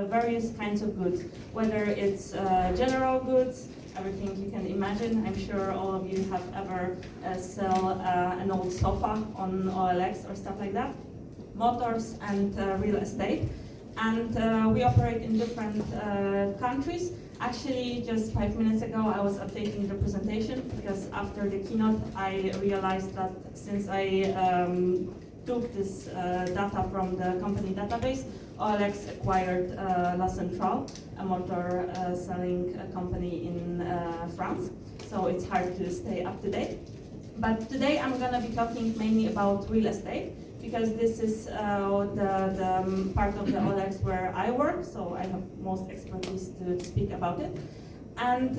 various kinds of goods, whether it's general goods, everything you can imagine. I'm sure all of you have ever sell an old sofa on OLX or stuff like that, motors and real estate. And we operate in different countries. Actually, just 5 minutes ago, I was updating the presentation because after the keynote, I realized that since I took this data from the company database, OLX acquired La Centrale, a motor selling company in France. So it's hard to stay up to date. But today I'm going to be talking mainly about real estate, because this is the part of the OLX where I work, so I have most expertise to speak about it. And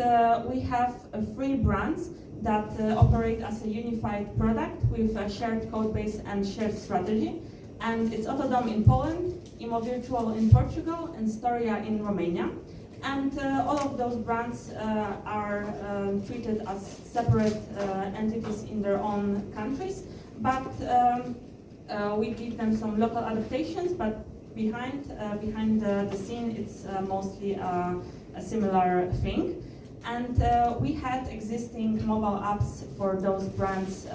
we have 3 brands that operate as a unified product with a shared code base and shared strategy. And it's Autodom in Poland, ImoVirtual in Portugal, and Storia in Romania. And all of those brands are treated as separate entities in their own countries, but we give them some local adaptations, but behind the scene, it's mostly a similar thing. And we had existing mobile apps for those brands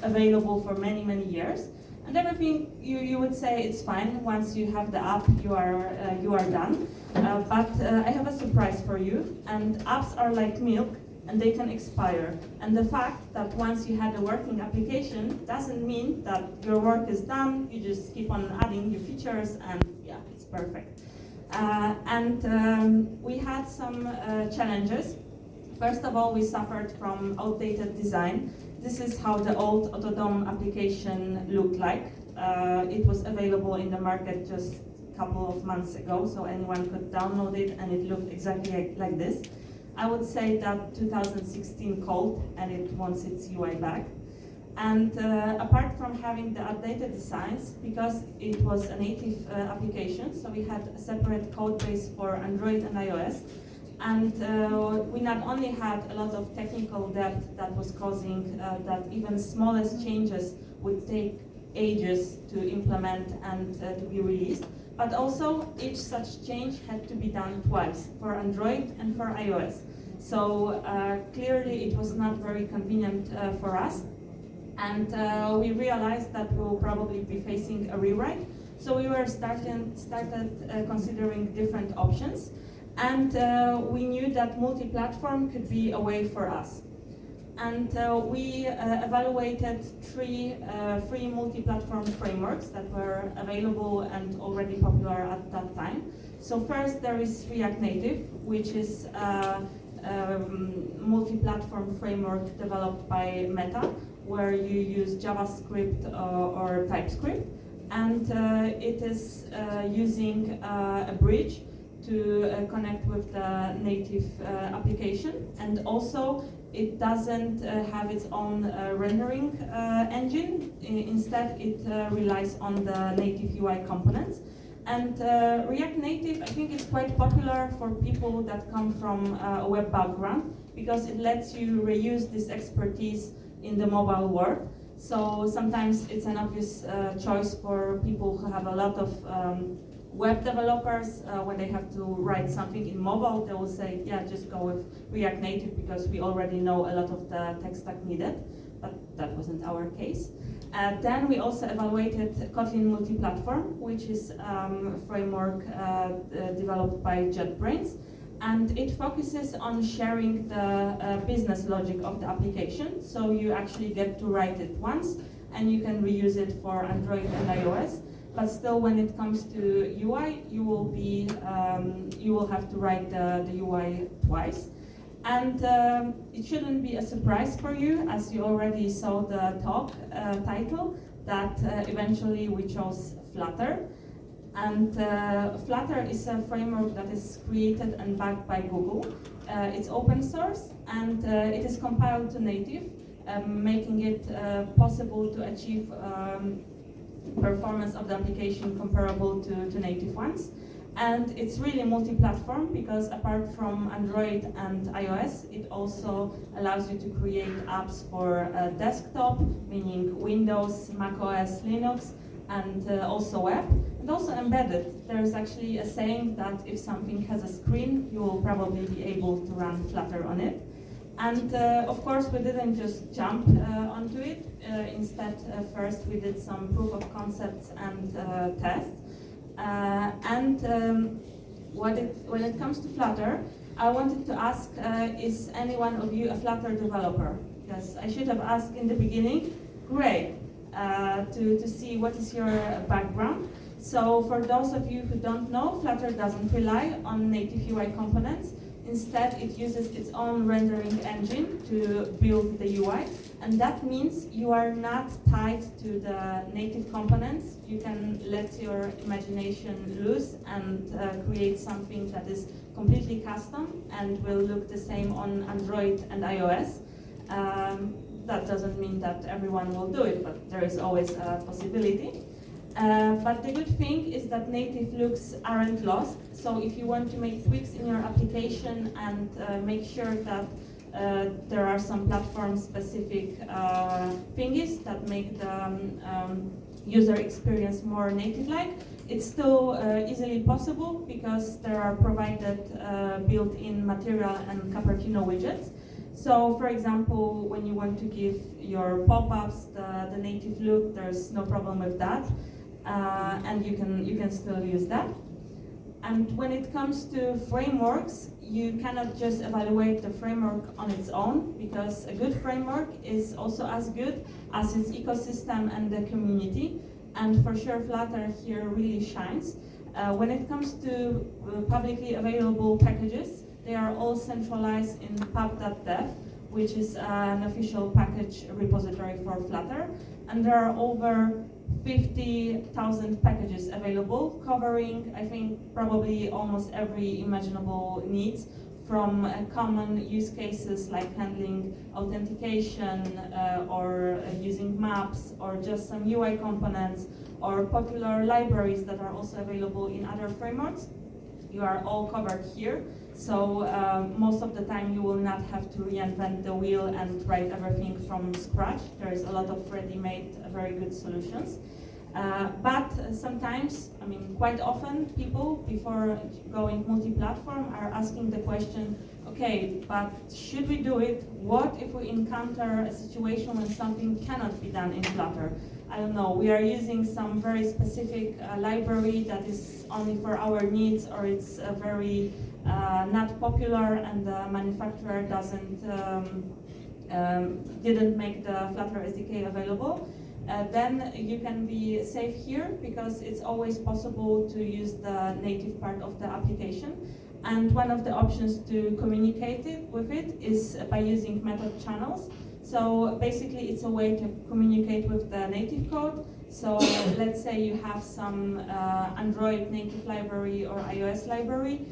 available for many, many years. And everything you would say it's fine. Once you have the app, you are done. But I have a surprise for you. And apps are like milk, and they can expire. And the fact that once you had a working application doesn't mean that your work is done. You just keep on adding new features, and yeah, it's perfect. We had some challenges. First of all, we suffered from outdated design. This is how the old Autodom application looked like. It was available in the market just a couple of months ago, so anyone could download it, and it looked exactly like this. I would say that 2016 code, and it wants its UI back. And apart from having the updated designs, because it was a native application, so we had a separate code base for Android and iOS. And we not only had a lot of technical debt that was causing that even smallest changes would take ages to implement and to be released, but also each such change had to be done twice, for Android and for iOS. So clearly it was not very convenient for us. And we realized that we will probably be facing a rewrite. So we were started considering different options. And we knew that multi-platform could be a way for us. And we evaluated three multi-platform frameworks that were available and already popular at that time. So first there is React Native, which is a multi-platform framework developed by Meta, where you use JavaScript or TypeScript. And it is using a bridge to connect with the native application, and also it doesn't have its own rendering engine. Instead, it relies on the native UI components. And React Native, I think, is quite popular for people that come from a web background, because it lets you reuse this expertise in the mobile world. So sometimes it's an obvious choice for people who have a lot of web developers. When they have to write something in mobile, they will say, yeah, just go with React Native because we already know a lot of the tech stack needed, but that wasn't our case. Then we also evaluated Kotlin multi-platform, which is a framework developed by JetBrains, and it focuses on sharing the business logic of the application. So you actually get to write it once, and you can reuse it for Android and iOS. But still, when it comes to UI, you will have to write the UI twice. And it shouldn't be a surprise for you, as you already saw the talk title, that eventually we chose Flutter. And Flutter is a framework that is created and backed by Google. It's open source, and it is compiled to native, making it possible to achieve performance of the application comparable to native ones. And it's really multi-platform, because apart from Android and iOS, it also allows you to create apps for desktop, meaning Windows, macOS, Linux, and also web. And also embedded, there's actually a saying that if something has a screen, you will probably be able to run Flutter on it. And of course, we didn't just jump onto it. Instead, first we did some proof of concepts and tests. When it comes to Flutter, I wanted to ask, is any one of you a Flutter developer? Yes, I should have asked in the beginning. Great, to see what is your background. So for those of you who don't know, Flutter doesn't rely on native UI components. Instead, it uses its own rendering engine to build the UI, and that means you are not tied to the native components. You can let your imagination loose and create something that is completely custom and will look the same on Android and iOS. That doesn't mean that everyone will do it, but there is always a possibility. But the good thing is that native looks aren't lost. So if you want to make tweaks in your application and make sure that there are some platform-specific thingies that make the user experience more native-like, it's still easily possible because there are provided built-in Material and Cupertino widgets. So, for example, when you want to give your pop-ups the native look, there's no problem with that. And you can still use that. And when it comes to frameworks, you cannot just evaluate the framework on its own, because a good framework is also as good as its ecosystem and the community. And for sure, Flutter here really shines. When it comes to publicly available packages, they are all centralized in pub.dev, which is an official package repository for Flutter. And there are over 50,000 packages available, covering, I think, probably almost every imaginable needs, from common use cases like handling authentication or using maps, or just some UI components, or popular libraries that are also available in other frameworks. You are all covered here. So most of the time you will not have to reinvent the wheel and write everything from scratch. There is a lot of ready-made, very good solutions. But sometimes, I mean, quite often, people, before going multi-platform, are asking the question, okay, but should we do it? What if we encounter a situation when something cannot be done in Flutter? I don't know, we are using some very specific library that is only for our needs, or it's very not popular, and the manufacturer didn't make the Flutter SDK available. Then you can be safe here, because it's always possible to use the native part of the application. And one of the options to communicate with it is by using method channels. So basically it's a way to communicate with the native code. So let's say you have some Android native library or iOS library,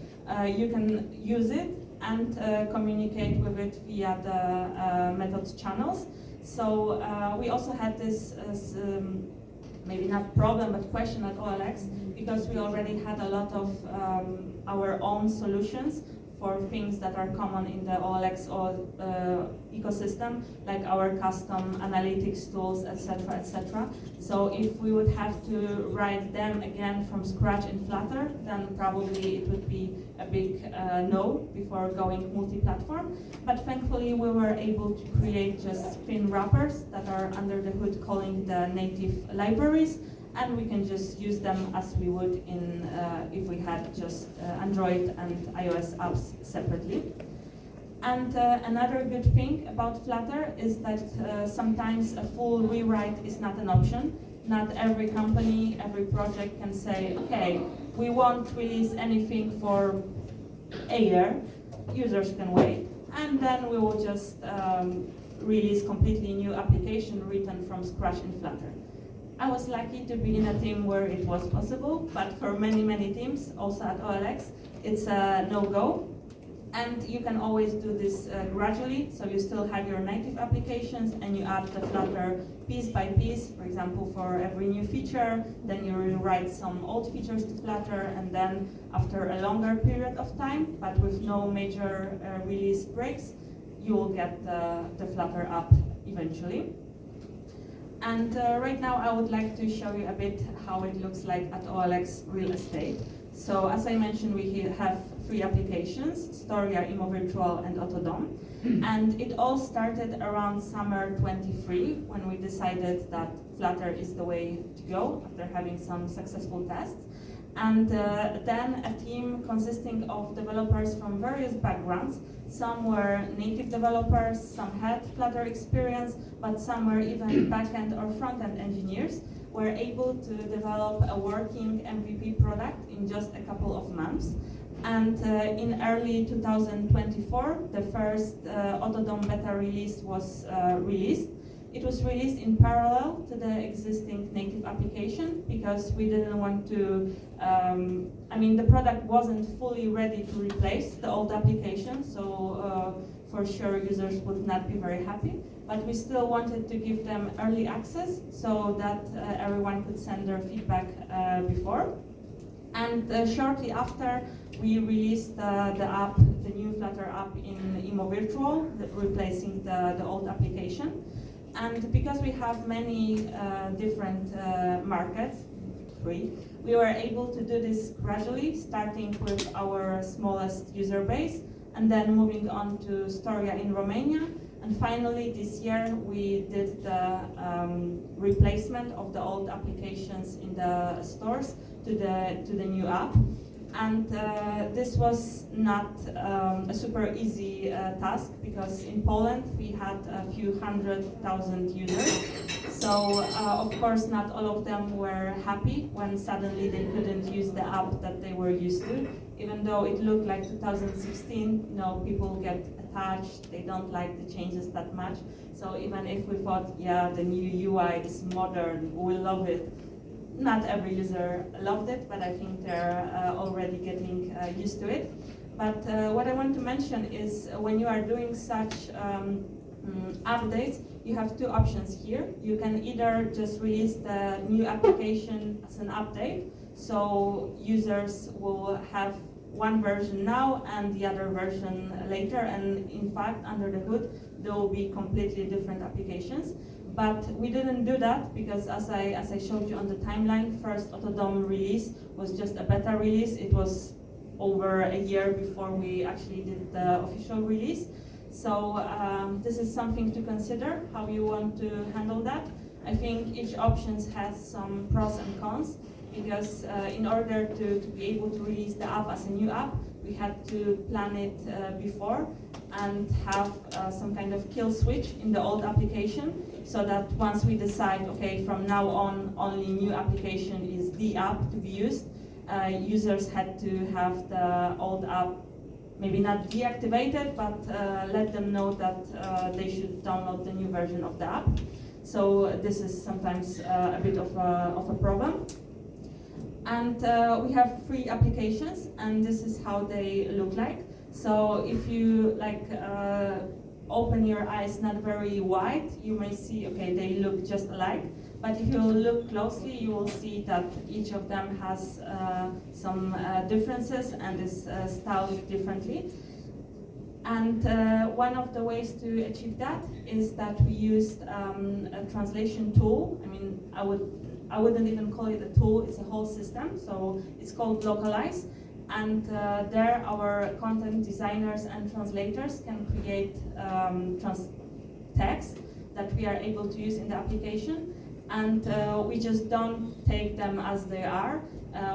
you can use it and communicate with it via the methods channels. So we also had this, maybe not problem, but question at OLX, because we already had a lot of our own solutions for things that are common in the OLX ecosystem, like our custom analytics tools, etc., etc. So if we would have to write them again from scratch in Flutter, then probably it would be a big no before going multi-platform. But thankfully, we were able to create just thin wrappers that are under the hood calling the native libraries, and we can just use them as we would in if we had just Android and iOS apps separately. And another good thing about Flutter is that sometimes a full rewrite is not an option. Not every company, every project can say, okay, we won't release anything for a year, users can wait, and then we will just release completely new application written from scratch in Flutter. I was lucky to be in a team where it was possible, but for many, many teams, also at OLX, it's a no-go. And you can always do this gradually, so you still have your native applications and you add the Flutter piece by piece, for example, for every new feature, then you rewrite some old features to Flutter, and then after a longer period of time, but with no major release breaks, you will get the Flutter app eventually. And right now I would like to show you a bit how it looks like at OLX Real Estate. So as I mentioned, we have 3 applications, Storia, ImmoVirtual and Autodom. And it all started around summer 23 when we decided that Flutter is the way to go after having some successful tests. And then a team consisting of developers from various backgrounds. Some were native developers, some had Flutter experience, but some were even back-end or front-end engineers, were able to develop a working MVP product in just a couple of months. And in early 2024, the first Autodom beta release was released. It was released in parallel to the existing native application because we didn't want to, the product wasn't fully ready to replace the old application, so for sure users would not be very happy. But we still wanted to give them early access so that everyone could send their feedback before. And shortly after, we released the new Flutter app in ImmoVirtual, replacing the old application. And because we have many different markets, 3, we were able to do this gradually, starting with our smallest user base, and then moving on to Storia in Romania. And finally, this year, we did the replacement of the old applications in the stores to the new app. And this was not a super easy task because in Poland we had a few 100,000 users. So of course not all of them were happy when suddenly they couldn't use the app that they were used to. Even though it looked like 2016, people get attached, they don't like the changes that much. So even if we thought, yeah, the new UI is modern, we love it, not every user loved it, but I think they're already getting used to it. But what I want to mention is when you are doing such updates, you have 2 options here. You can either just release the new application as an update, so users will have one version now and the other version later, and in fact, under the hood, there will be completely different applications. But we didn't do that because as I showed you on the timeline, first Autodom release was just a beta release. It was over a year before we actually did the official release. So this is something to consider, how you want to handle that. I think each option has some pros and cons because in order to be able to release the app as a new app, we had to plan it before and have some kind of kill switch in the old application so that once we decide, okay, from now on, only new application is the app to be used, users had to have the old app maybe not deactivated, but let them know that they should download the new version of the app. So this is sometimes a bit of a problem. And we have 3 applications, and this is how they look like. So if you open your eyes not very wide, you may see, okay, they look just alike. But if you look closely, you will see that each of them has some differences and is styled differently. And one of the ways to achieve that is that we used a translation tool. I wouldn't even call it a tool, it's a whole system. So it's called Localize. And there our content designers and translators can create text that we are able to use in the application. And we just don't take them as they are.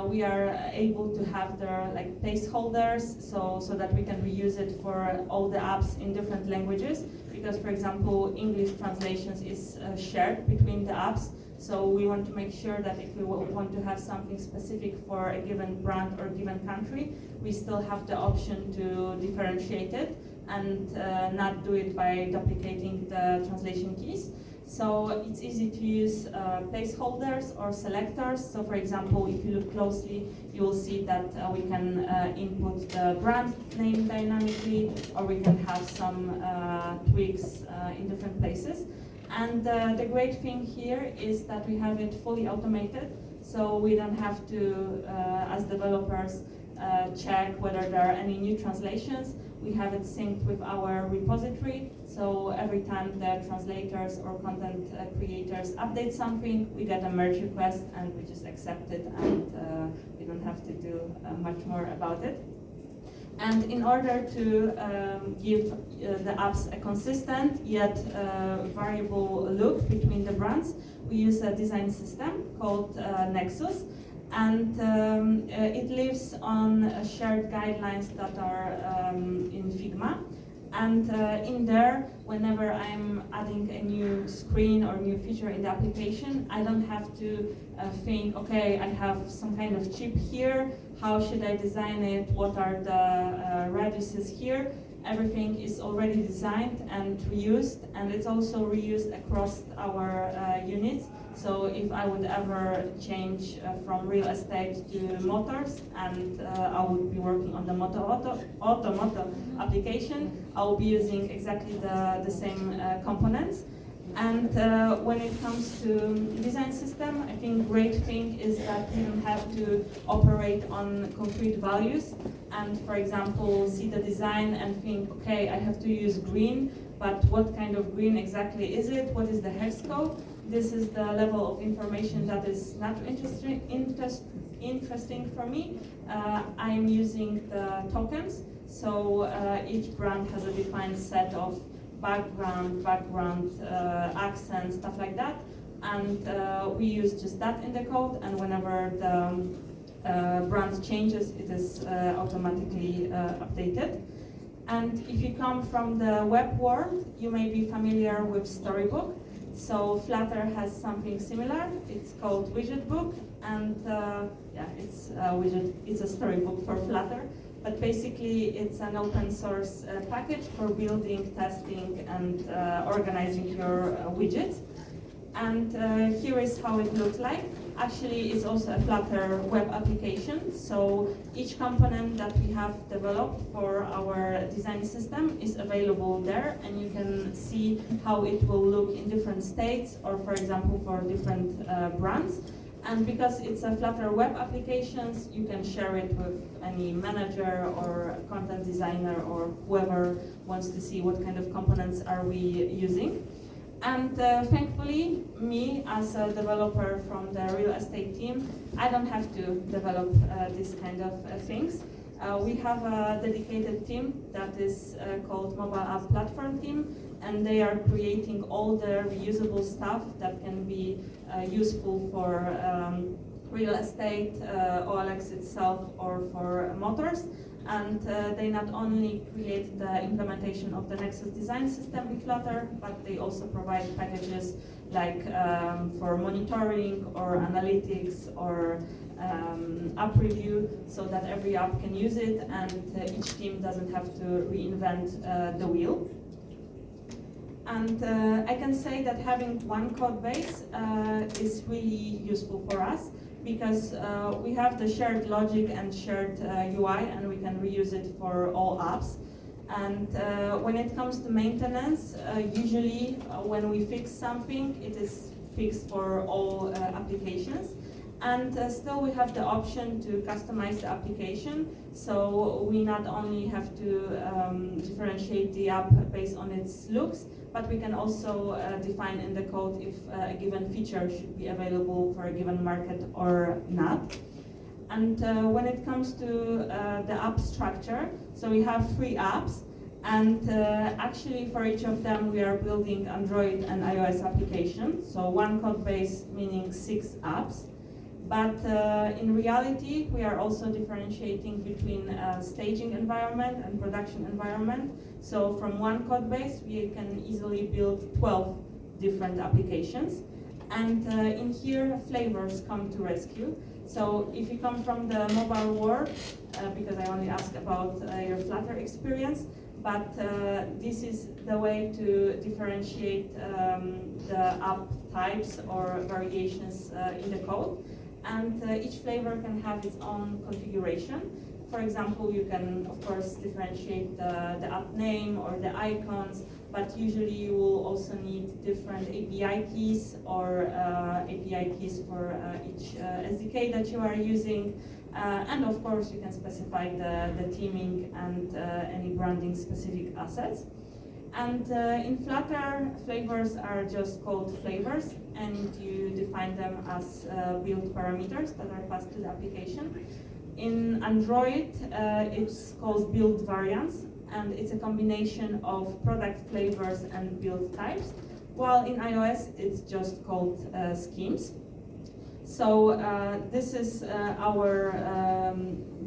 We are able to have their placeholders so that we can reuse it for all the apps in different languages. Because, for example, English translations is shared between the apps. So we want to make sure that if we want to have something specific for a given brand or given country, we still have the option to differentiate it and not do it by duplicating the translation keys. So it's easy to use placeholders or selectors. So for example, if you look closely, you will see that we can input the brand name dynamically, or we can have some tweaks in different places. And the great thing here is that we have it fully automated, so we don't have to, as developers, check whether there are any new translations. We have it synced with our repository, so every time the translators or content creators update something, we get a merge request and we just accept it, and we don't have to do much more about it. And in order to give the apps a consistent yet variable look between the brands, we use a design system called Nexus, and it lives on shared guidelines that are in Figma. And in there, whenever I'm adding a new screen or new feature in the application, I don't have to think, okay, I have some kind of chip here, how should I design it, what are the radiuses here. Everything is already designed and reused, and it's also reused across our units. So if I would ever change from real estate to motors, and I would be working on the moto application, I will be using exactly the same components. And when it comes to design system, I think great thing is that you don't have to operate on concrete values and, for example, see the design and think, okay, I have to use green, but what kind of green exactly is it? What is the hex code? This is the level of information that is not interesting for me. I'm using the tokens, so each brand has a defined set of background, accents, stuff like that, and we use just that in the code, and whenever the brand changes, it is automatically updated. And if you come from the web world, you may be familiar with Storybook. So Flutter has something similar. It's called Widget Book, and yeah, it's a widget. It's a storybook for Flutter. But basically, it's an open source package for building, testing, and organizing your widgets. And here is how it looks like. Actually, it's also a Flutter web application. So each component that we have developed for our design system is available there, and you can see how it will look in different states, or for example, for different brands. And because it's a Flutter web applications, you can share it with any manager or content designer or whoever wants to see what kind of components are we using. And thankfully, me as a developer from the real estate team, I don't have to develop these kind of things. We have a dedicated team that is called Mobile App Platform Team, and they are creating all the reusable stuff that can be useful for real estate, OLX itself, or for motors. And they not only create the implementation of the Nexus design system in Flutter, but they also provide packages like for monitoring or analytics or app review, so that every app can use it and each team doesn't have to reinvent the wheel. And I can say that having one code base is really useful for us, because we have the shared logic and shared UI, and we can reuse it for all apps. And when it comes to maintenance, usually when we fix something, it is fixed for all applications. And still we have the option to customize the application, so we not only have to differentiate the app based on its looks, but we can also define in the code if a given feature should be available for a given market or not. And when it comes to the app structure, so we have 3 apps, and actually for each of them we are building Android and iOS applications, so one code base meaning 6 apps. But in reality, we are also differentiating between staging environment and production environment. So from one code base, we can easily build 12 different applications. And in here, flavors come to rescue. So if you come from the mobile world, because I only asked about your Flutter experience, but this is the way to differentiate the app types or variations in the code. And each flavor can have its own configuration. For example, you can, of course, differentiate the app name or the icons, but usually you will also need different API keys or API keys for each SDK that you are using. And of course, you can specify the theming and any branding specific assets. And in Flutter, flavors are just called flavors, and you define them as build parameters that are passed to the application. In Android, it's called build variants, and it's a combination of product flavors and build types, while in iOS, it's just called schemes. So this is our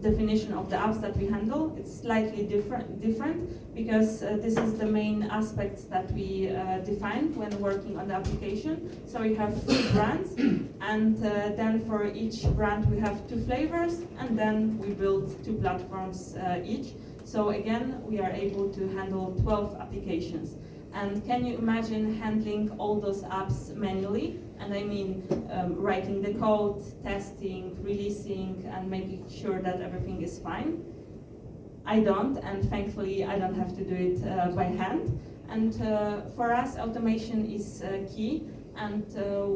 definition of the apps that we handle. It's slightly different because this is the main aspects that we define when working on the application. So we have 3 brands, and then for each brand we have 2 flavors, and then we build 2 platforms each. So again, we are able to handle 12 applications. And can you imagine handling all those apps manually? And I mean writing the code, testing, releasing, and making sure that everything is fine. I don't, and thankfully I don't have to do it by hand. And for us, automation is key, and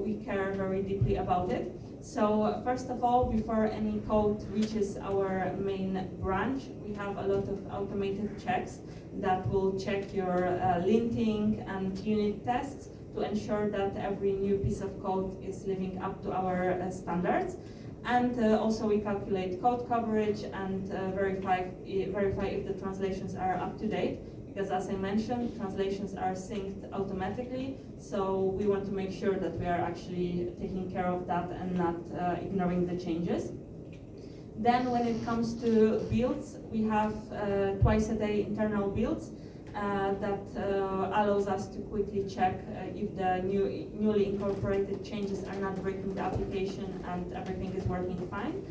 we care very deeply about it. So first of all, before any code reaches our main branch, we have a lot of automated checks that will check your linting and unit tests to ensure that every new piece of code is living up to our standards. And also we calculate code coverage and verify if the translations are up to date. Because as I mentioned, translations are synced automatically, so we want to make sure that we are actually taking care of that and not ignoring the changes. Then when it comes to builds, we have twice a day internal builds that allows us to quickly check if the newly incorporated changes are not breaking the application and everything is working fine.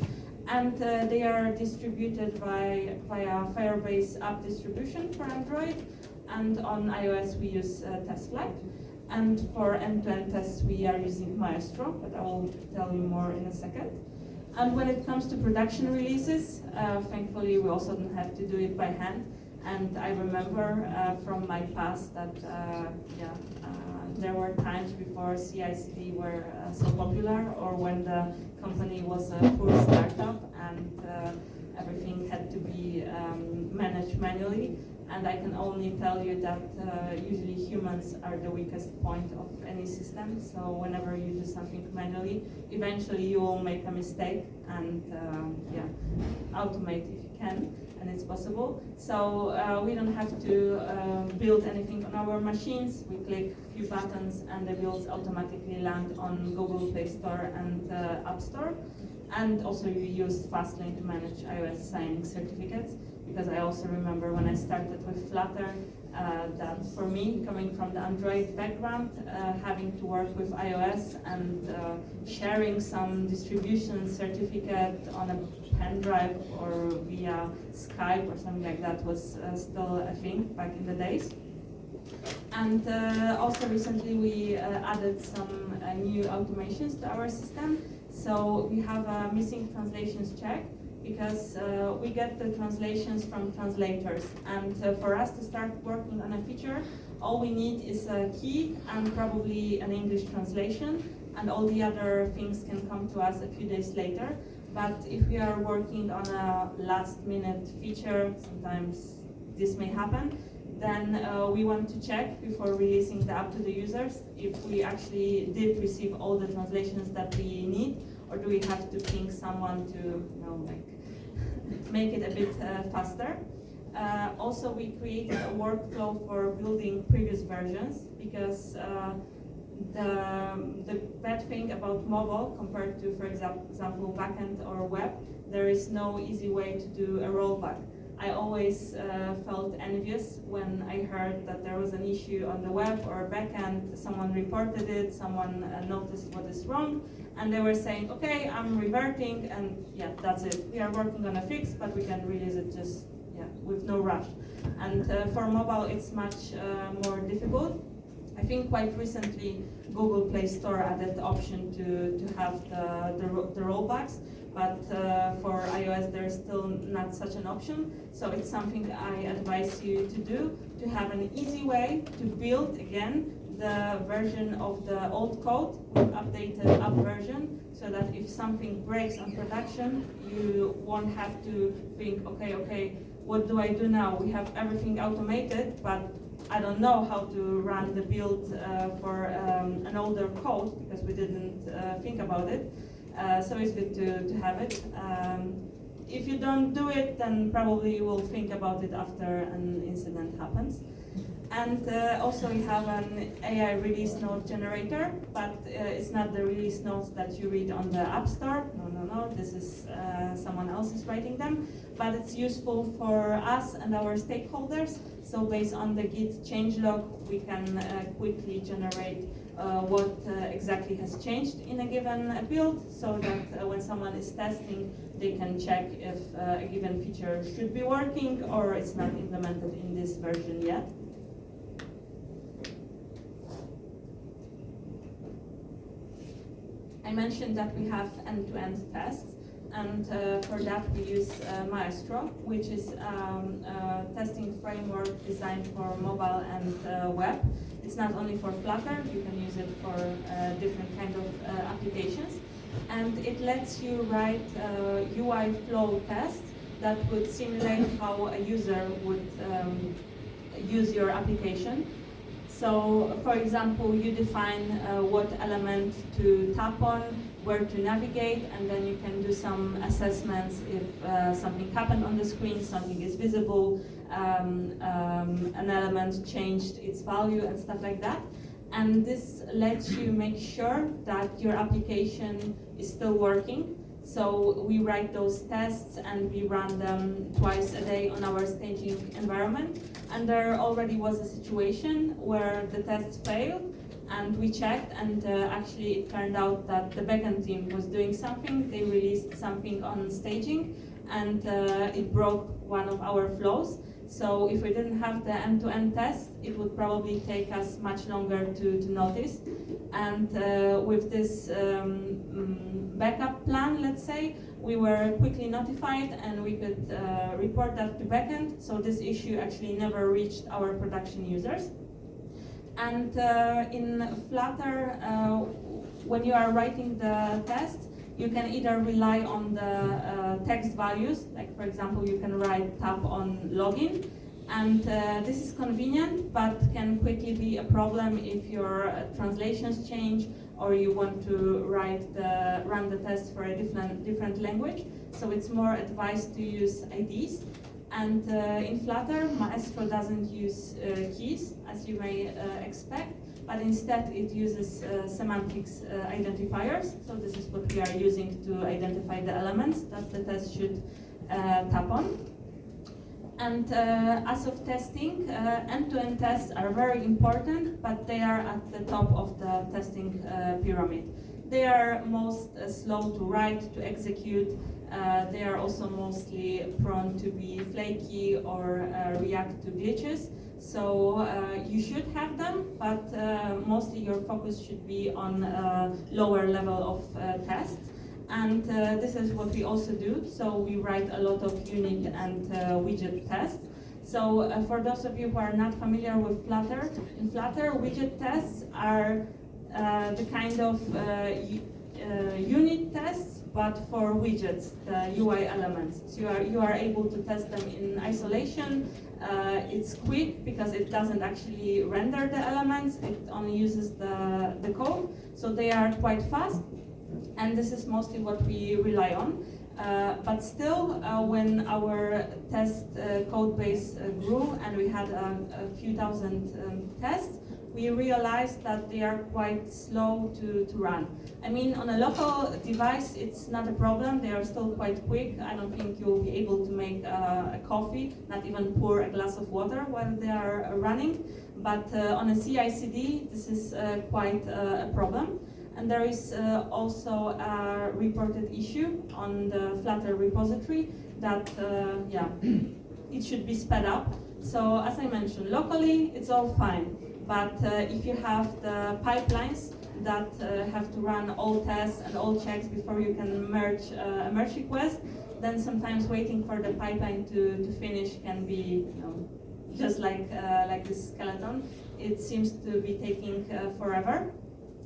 And they are distributed via Firebase app distribution for Android, and on iOS we use TestFlight. And for end-to-end tests we are using Maestro, but I will tell you more in a second. And when it comes to production releases, thankfully we also don't have to do it by hand. And I remember from my past that there were times before CI/CD were so popular, or when the company was a full startup and everything had to be managed manually. And I can only tell you that usually humans are the weakest point of any system. So whenever you do something manually, eventually you will make a mistake, and automate if you can, and it's possible. So we don't have to build anything on our machines. We click a few buttons and the builds automatically land on Google Play Store and App Store. And also we used Fastlane to manage iOS signing certificates, because I also remember when I started with Flutter that for me, coming from the Android background, having to work with iOS and sharing some distribution certificate on a pen drive or via Skype or something like that was still a thing back in the days. And also recently we added some new automations to our system. So we have a missing translations check, because we get the translations from translators, and for us to start working on a feature, all we need is a key and probably an English translation, and all the other things can come to us a few days later. But if we are working on a last-minute feature, sometimes this may happen, then we want to check before releasing the app to the users if we actually did receive all the translations that we need, or do we have to ping someone to, make it a bit faster. Also, we created a workflow for building previous versions, because the bad thing about mobile compared to, for example, backend or web, there is no easy way to do a rollback. I always felt envious when I heard that there was an issue on the web or backend, someone reported it, someone noticed what is wrong, and they were saying, okay, I'm reverting, and yeah, that's it. We are working on a fix, but we can release it just with no rush. And for mobile, it's much more difficult. I think quite recently, Google Play Store added the option to have the rollbacks, but for iOS, there's still not such an option. So it's something I advise you to do, to have an easy way to build, again, the version of the old code with updated up version, so that if something breaks on production, you won't have to think, okay, what do I do now? We have everything automated, but I don't know how to run the build for an older code because we didn't think about it. So it's good to have it. If you don't do it, then probably you will think about it after an incident happens. And also we have an AI release note generator, but it's not the release notes that you read on the App Store. No, this is someone else is writing them. But it's useful for us and our stakeholders. So based on the Git changelog, we can quickly generate what exactly has changed in a given build, so that when someone is testing, they can check if a given feature should be working or it's not implemented in this version yet. I mentioned that we have end-to-end tests, and for that we use Maestro, which is a testing framework designed for mobile and web. It's not only for Flutter, you can use it for different kind of applications. And it lets you write UI flow tests that would simulate how a user would use your application. So, for example, you define what element to tap on, where to navigate, and then you can do some assessments if something happened on the screen, something is visible, an element changed its value, and stuff like that. And this lets you make sure that your application is still working. So we write those tests and we run them twice a day on our staging environment. And there already was a situation where the tests failed, and we checked, and actually it turned out that the backend team was doing something. They released something on staging, and it broke one of our flows. So if we didn't have the end-to-end test, it would probably take us much longer to notice. And with this backup plan, let's say, we were quickly notified and we could report that to backend. So this issue actually never reached our production users. And in Flutter, when you are writing the test, you can either rely on the text values, like for example, you can write tap on login, and this is convenient, but can quickly be a problem if your translations change or you want to run the test for a different language. So it's more advised to use IDs. And in Flutter, Maestro doesn't use keys, as you may expect, but instead it uses semantics identifiers. So this is what we are using to identify the elements that the test should tap on. And as of testing, end-to-end tests are very important, but they are at the top of the testing pyramid. They are most slow to write, to execute. They are also mostly prone to be flaky or react to glitches. So you should have them, but mostly your focus should be on lower level of tests. And this is what we also do. So we write a lot of unit and widget tests. So for those of you who are not familiar with Flutter, in Flutter, widget tests are the kind of unit tests, but for widgets, the UI elements. So you are able to test them in isolation. It's quick because it doesn't actually render the elements. It only uses the code. So they are quite fast. And this is mostly what we rely on. But still, when our test code base grew and we had a few thousand tests, we realized that they are quite slow to run. I mean, on a local device, it's not a problem. They are still quite quick. I don't think you'll be able to make a coffee, not even pour a glass of water while they are running. But on a CI/CD, this is quite a problem. And there is also a reported issue on the Flutter repository that, it should be sped up. So as I mentioned, locally, it's all fine. But if you have the pipelines that have to run all tests and all checks before you can merge a merge request, then sometimes waiting for the pipeline to finish can be just like this skeleton. It seems to be taking forever.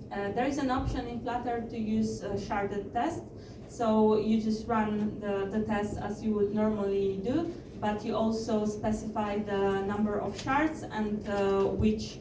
There is an option in Flutter to use sharded tests. So you just run the tests as you would normally do, but you also specify the number of shards and which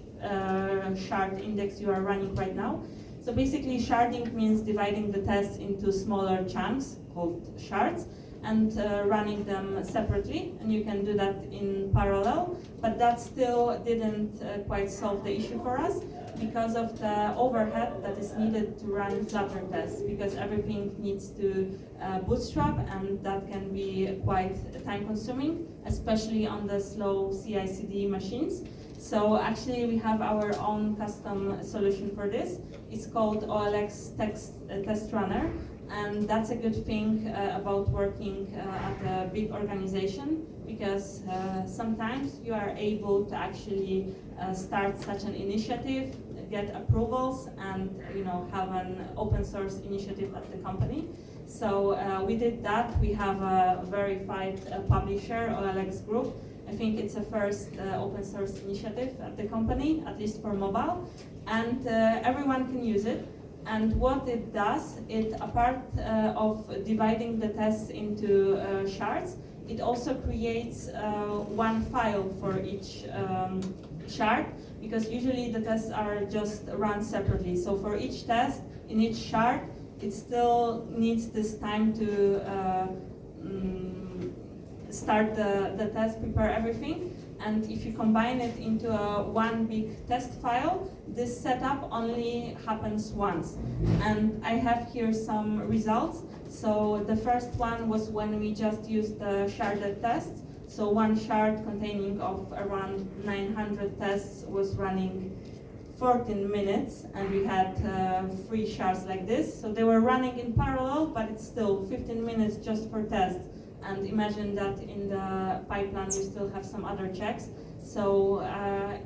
shard index you are running right now. So basically sharding means dividing the tests into smaller chunks called shards and running them separately, and you can do that in parallel, but that still didn't quite solve the issue for us because of the overhead that is needed to run Flutter tests, because everything needs to bootstrap, and that can be quite time consuming, especially on the slow CI/CD machines. So actually we have our own custom solution for this. It's called OLX Test Runner, and that's a good thing about working at a big organization, because sometimes you are able to actually start such an initiative, get approvals, and have an open source initiative at the company. So we did that. We have a verified publisher, OLX Group. I think it's a first open source initiative at the company, at least for mobile, and everyone can use it. And what it does, apart of dividing the tests into shards, it also creates one file for each shard, because usually the tests are just run separately. So for each test, in each shard, it still needs this time to start the test, prepare everything. And if you combine it into one big test file, this setup only happens once. And I have here some results. So the first one was when we just used the sharded tests. So one shard containing of around 900 tests was running 14 minutes, and we had 3 shards like this. So they were running in parallel, but it's still 15 minutes just for tests. And imagine that in the pipeline you still have some other checks. So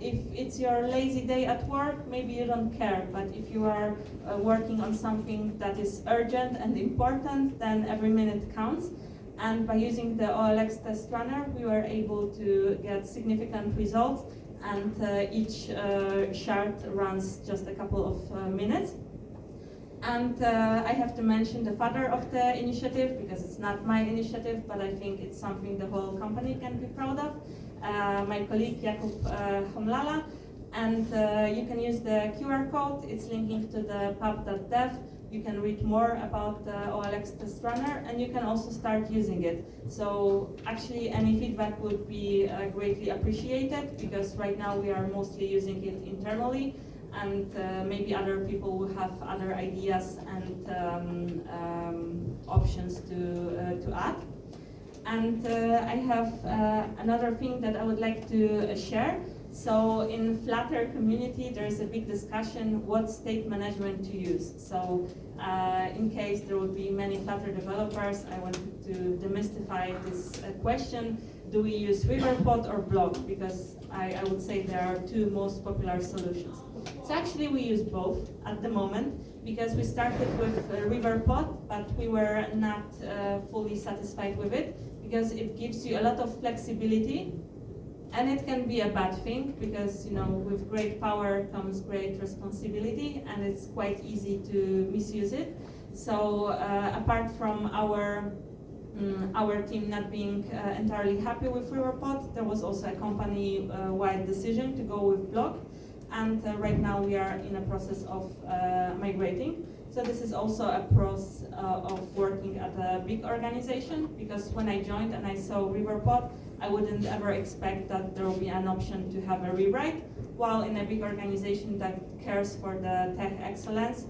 if it's your lazy day at work, maybe you don't care. But if you are working on something that is urgent and important, then every minute counts. And by using the OLX Test Runner, we were able to get significant results. And each shard runs just a couple of minutes. And I have to mention the father of the initiative, because it's not my initiative, but I think it's something the whole company can be proud of. My colleague Jakub Homlala, and you can use the QR code. It's linking to the pub.dev. You can read more about the OLX Test Runner, and you can also start using it. So actually any feedback would be greatly appreciated, because right now we are mostly using it internally, and maybe other people will have other ideas and options to add. And I have another thing that I would like to share. So in Flutter community, there's a big discussion what state management to use. So in case there would be many Flutter developers, I wanted to demystify this question. Do we use Riverpod or Block? Because I would say there are 2 most popular solutions. So actually we use both at the moment, because we started with Riverpod, but we were not fully satisfied with it, because it gives you a lot of flexibility, and it can be a bad thing, because with great power comes great responsibility, and it's quite easy to misuse it. So apart from our team not being entirely happy with Riverpod, there was also a company-wide decision to go with Block. And right now we are in a process of migrating. So this is also a process of working at a big organization, because when I joined and I saw Riverpod, I wouldn't ever expect that there will be an option to have a rewrite. While in a big organization that cares for the tech excellence,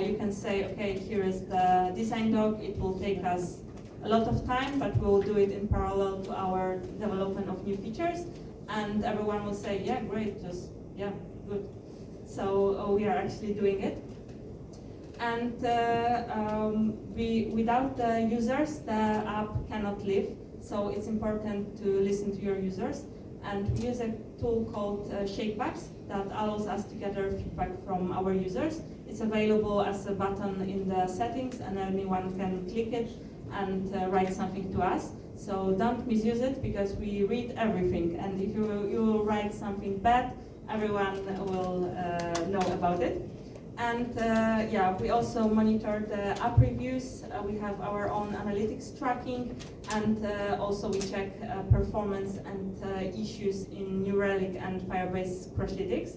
you can say, okay, here is the design doc. It will take us a lot of time, but we'll do it in parallel to our development of new features. And everyone will say, yeah, great, just, yeah. Good. So we are actually doing it. And without the users, the app cannot live. So it's important to listen to your users. And we use a tool called Shakebacks that allows us to gather feedback from our users. It's available as a button in the settings, and anyone can click it and write something to us. So don't misuse it, because we read everything, and if you write something bad, everyone will know about it. And yeah, we also monitor the app reviews. We have our own analytics tracking, and also we check performance and issues in New Relic and Firebase Crashlytics.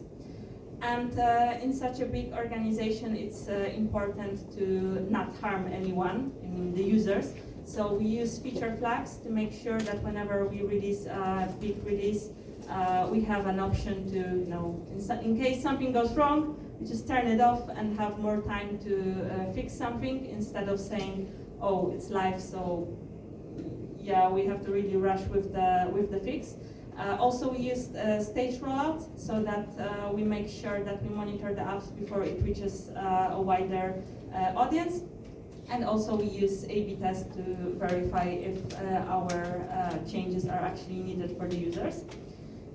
And in such a big organization, it's important to not harm anyone, I mean the users. So we use feature flags to make sure that whenever we release a big release, we have an option to, you know, in case something goes wrong, we just turn it off and have more time to fix something, instead of saying, oh, it's live, so yeah, we have to really rush with the fix. Also, we use stage rollouts, so that we make sure that we monitor the apps before it reaches a wider audience. And also we use A/B tests to verify if our changes are actually needed for the users.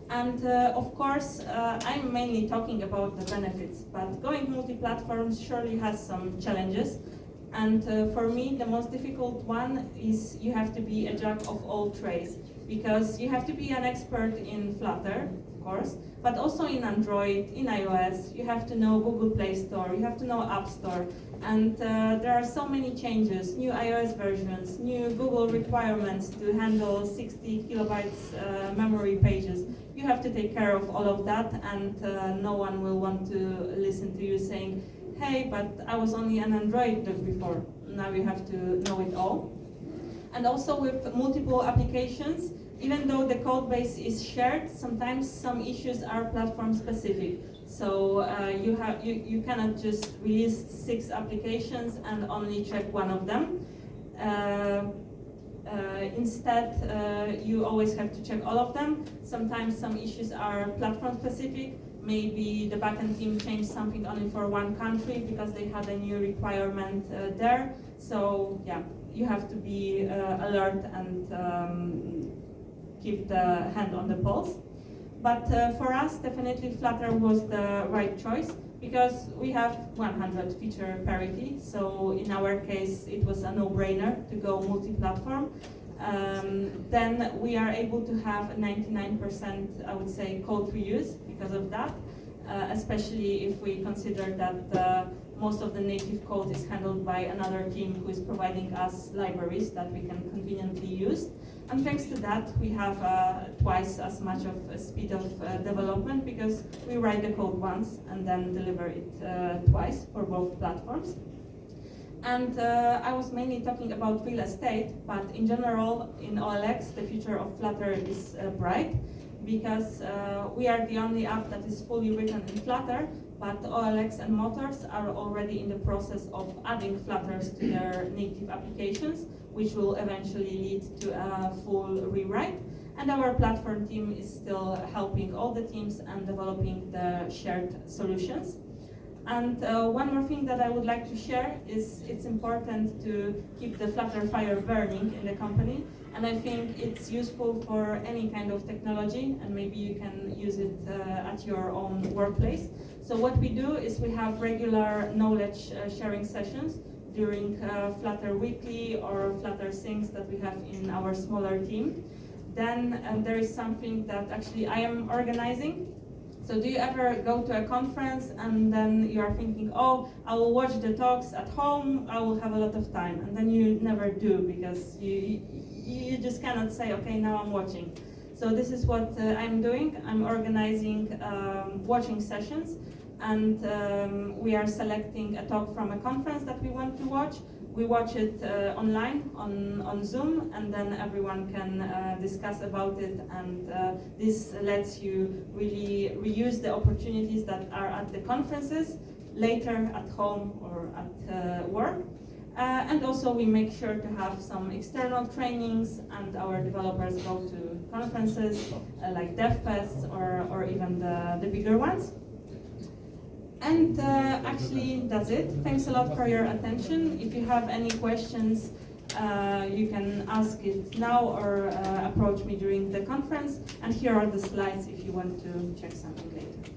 And of course, I'm mainly talking about the benefits, but going multi-platforms surely has some challenges. And for me, the most difficult one is you have to be a jack of all trades, because you have to be an expert in Flutter, of course, but also in Android, in iOS. You have to know Google Play Store, you have to know App Store, and there are so many changes, new iOS versions, new Google requirements to handle 60 kilobytes memory pages. You have to take care of all of that, and no one will want to listen to you saying, hey, but I was only an Android dev before. Now you have to know it all. And also with multiple applications, even though the code base is shared, sometimes some issues are platform specific. So you cannot just release 6 applications and only check one of them. Instead, you always have to check all of them. Sometimes some issues are platform specific. Maybe the backend team changed something only for one country because they had a new requirement there. So yeah, you have to be alert and keep the hand on the pulse. But for us, definitely Flutter was the right choice, because we have 100 feature parity. So in our case, it was a no-brainer to go multi-platform. Then we are able to have 99%, I would say, code reuse because of that, especially if we consider that most of the native code is handled by another team who is providing us libraries that we can conveniently use. And thanks to that, we have twice as much of a speed of development, because we write the code once and then deliver it twice for both platforms. And I was mainly talking about real estate, but in general, in OLX, the future of Flutter is bright, because we are the only app that is fully written in Flutter, but OLX and Motors are already in the process of adding Flutters to their native applications, which will eventually lead to a full rewrite. And our platform team is still helping all the teams and developing the shared solutions. And one more thing that I would like to share is it's important to keep the Flutter fire burning in the company. And I think it's useful for any kind of technology, and maybe you can use it at your own workplace. So what we do is we have regular knowledge sharing sessions during Flutter Weekly or Flutter Things that we have in our smaller team. Then there is something that actually I am organizing. So do you ever go to a conference and then you are thinking, oh, I will watch the talks at home, I will have a lot of time, and then you never do, because you just cannot say, okay, now I'm watching. So this is what I'm doing. I'm organizing watching sessions, and we are selecting a talk from a conference that we want to watch. We watch it online on Zoom, and then everyone can discuss about it, and this lets you really reuse the opportunities that are at the conferences later at home or at work. And also we make sure to have some external trainings, and our developers go to conferences like DevFest or even the bigger ones. And actually, that's it. Thanks a lot for your attention. If you have any questions, you can ask it now or approach me during the conference. And here are the slides if you want to check something later.